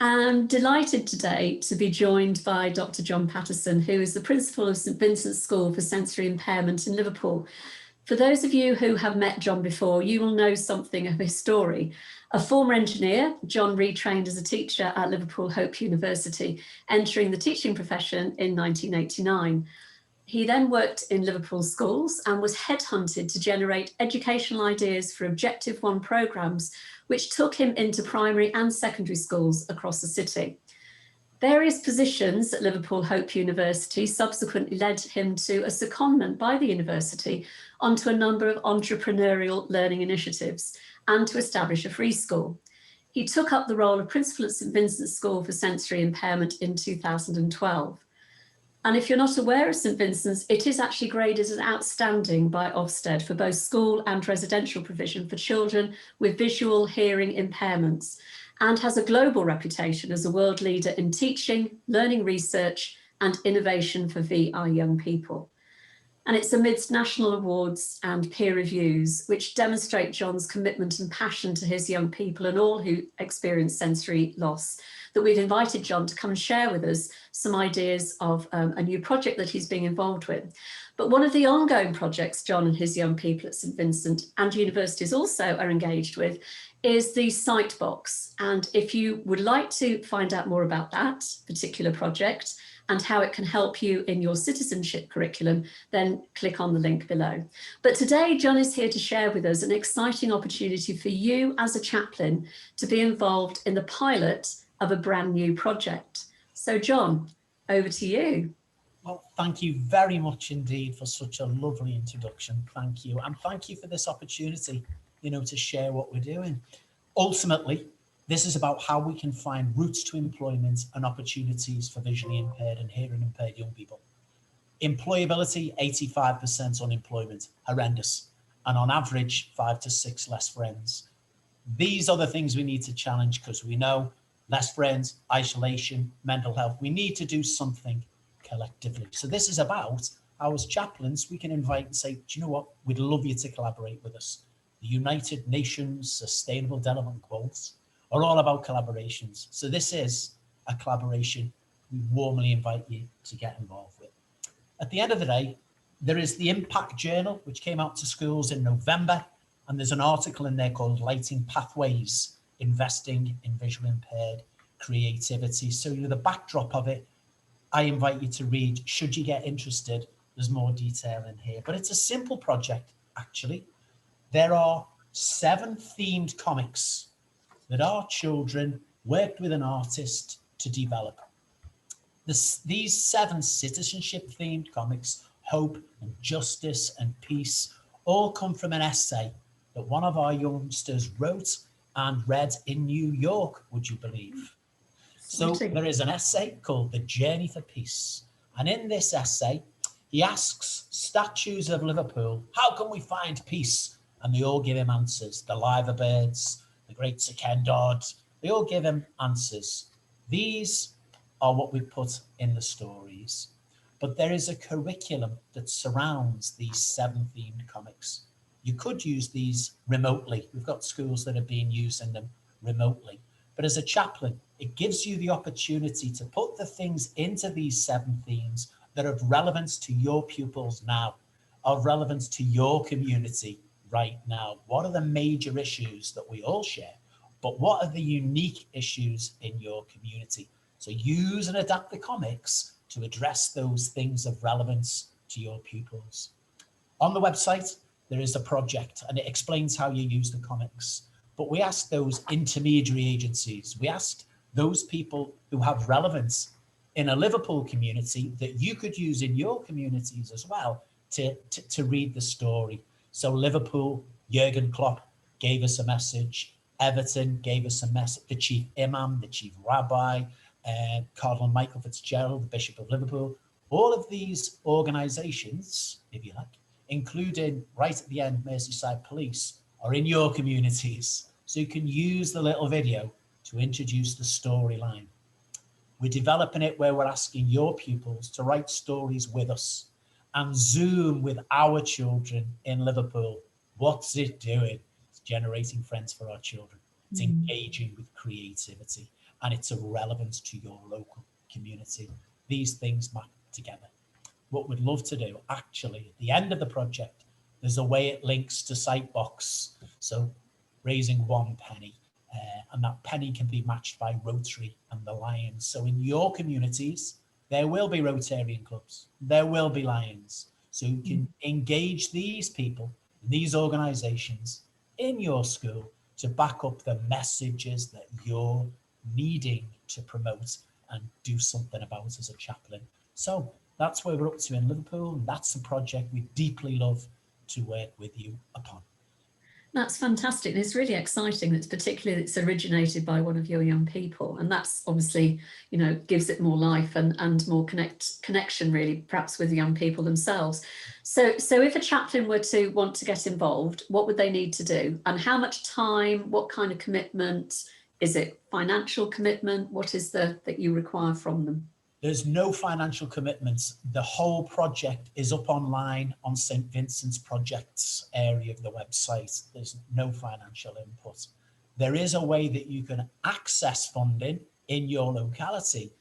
I'm delighted today to be joined by Dr. John Patterson, who is the principal of St Vincent's School for Sensory Impairment in Liverpool. For those of you who have met John before, you will know something of his story. A former engineer, John retrained as a teacher at Liverpool Hope University, entering the teaching profession in 1989. He then worked in Liverpool schools and was headhunted to generate educational ideas for Objective One programmes, which took him into primary and secondary schools across the city. Various positions at Liverpool Hope University subsequently led him to a secondment by the university onto a number of entrepreneurial learning initiatives and to establish a free school. He took up the role of principal at St Vincent's School for Sensory Impairment in 2012. And if you're not aware of St Vincent's, it is actually graded as outstanding by Ofsted for both school and residential provision for children with visual hearing impairments, and has a global reputation as a world leader in teaching, learning research and innovation for VI young people. And it's amidst national awards and peer reviews, which demonstrate John's commitment and passion to his young people and all who experience sensory loss, that we've invited John to come and share with us some ideas of a new project that he's being involved with. But one of the ongoing projects John and his young people at St Vincent and universities also are engaged with is the Sight Box. And if you would like to find out more about that particular project and how it can help you in your citizenship curriculum, then click on the link below. But today, John is here to share with us an exciting opportunity for you as a chaplain to be involved in the pilot of a brand new project. So John, over to you. Well, thank you very much indeed for such a lovely introduction. Thank you. And thank you for this opportunity, to share what we're doing. Ultimately, this is about how we can find routes to employment and opportunities for visually impaired and hearing impaired young people. Employability, 85% unemployment, horrendous. And on average, 5 to 6 less friends. These are the things we need to challenge because we know less friends, isolation, mental health. We need to do something collectively. So this is about how as chaplains, we can invite and say, do you know what? We'd love you to collaborate with us. The United Nations Sustainable Development Goals are all about collaborations. So this is a collaboration we warmly invite you to get involved with. At the end of the day, there is the Impact Journal, which came out to schools in November. And there's an article in there called Lighting Pathways, Investing in Visually Impaired Creativity. So the backdrop of it, I invite you to read. Should you get interested, there's more detail in here. But it's a simple project, actually. There are 7 themed comics that our children worked with an artist to develop. These 7 citizenship-themed comics, hope and justice and peace, all come from an essay that one of our youngsters wrote and read in New York, would you believe? So there is an essay called The Journey for Peace. And in this essay, he asks statues of Liverpool, how can we find peace? And they all give him answers. The liver birds, the great Secundod, they all give him answers. These are what we put in the stories. But there is a curriculum that surrounds these 7 themed comics. You could use these remotely. We've got schools that have been using them remotely. But as a chaplain, it gives you the opportunity to put the things into these 7 themes that are of relevance to your pupils now, of relevance to your community right now. What are the major issues that we all share? But what are the unique issues in your community? So use and adapt the comics to address those things of relevance to your pupils. On the website, there is a project and it explains how you use the comics. But we asked those intermediary agencies, we asked those people who have relevance in a Liverpool community that you could use in your communities as well to read the story. So Liverpool, Jurgen Klopp gave us a message. Everton gave us a message. The chief imam, the chief rabbi, Cardinal Michael Fitzgerald, the Bishop of Liverpool. All of these organisations, if you like, including right at the end, Merseyside Police, are in your communities. So you can use the little video to introduce the storyline. We're developing it where we're asking your pupils to write stories with us and Zoom with our children in Liverpool. What's it doing? It's generating friends for our children. It's engaging with creativity. and it's of relevance to your local community. These things map together. What we'd love to do, actually, at the end of the project, there's a way it links to Sitebox. So raising 1 penny, and that penny can be matched by Rotary and the Lions. So in your communities, there will be Rotarian clubs, there will be Lions. So you can engage these people, these organizations in your school to back up the messages that you're needing to promote and do something about as a chaplain. So that's where we're up to in Liverpool, and that's the project we deeply love to work with you upon. That's fantastic. It's really exciting. It's particularly it's originated by one of your young people, and that's obviously, you know, gives it more life and more connection really, perhaps with the young people themselves. So if a chaplain were to want to get involved, what would they need to do, and how much time? What kind of commitment? Is it financial commitment? What is that you require from them? There's no financial commitments. The whole project is up online on St. Vincent's projects area of the website. There's no financial input. There is a way that you can access funding in your locality.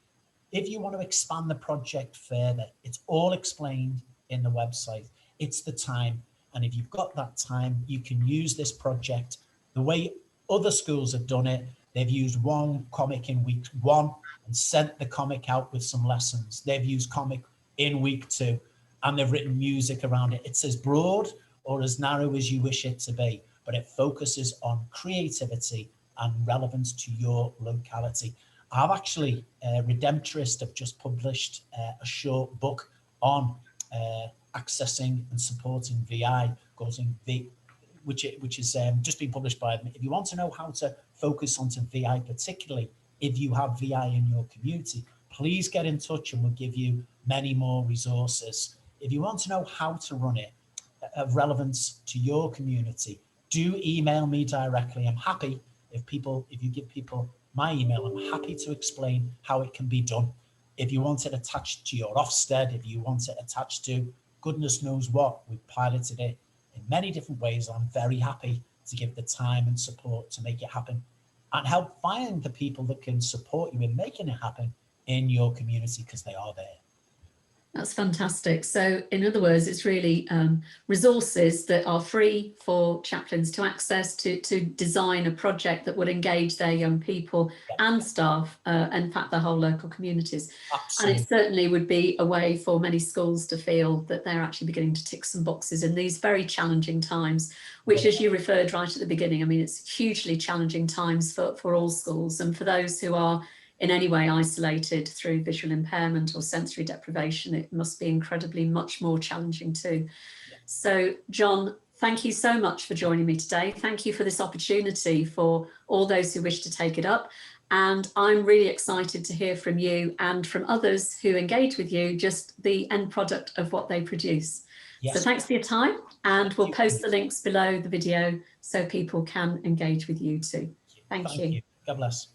If you want to expand the project further, it's all explained in the website. It's the time. And if you've got that time, you can use this project the way other schools have done it. They've used one comic in week 1 and sent the comic out with some lessons. They've used comic in week 2 and they've written music around it. It's as broad or as narrow as you wish it to be, but it focuses on creativity and relevance to your locality. I've actually, Redemptorist have just published a short book on accessing and supporting VI, which is just been published by them. If you want to know how to focus onto VI, particularly if you have VI in your community, please get in touch and we'll give you many more resources. If you want to know how to run it of relevance to your community, do email me directly. I'm happy if you give people my email, I'm happy to explain how it can be done. If you want it attached to your Ofsted, if you want it attached to goodness knows what, we've piloted it in many different ways. I'm very happy to give the time and support to make it happen and help find the people that can support you in making it happen in your community, because they are there. That's fantastic. So in other words, it's really resources that are free for chaplains to access to design a project that would engage their young people and staff, in fact, the whole local communities. Absolutely. And it certainly would be a way for many schools to feel that they're actually beginning to tick some boxes in these very challenging times, which, as you referred right at the beginning, I mean, it's hugely challenging times for all schools, and for those who are in any way isolated through visual impairment or sensory deprivation, it must be incredibly much more challenging too. Yeah. So, John, thank you so much for joining me today. Thank you for this opportunity for all those who wish to take it up. And I'm really excited to hear from you and from others who engage with you, just the end product of what they produce. Yes. So thanks for your time, and we'll post the links below the video so people can engage with you too. Thank you. God bless.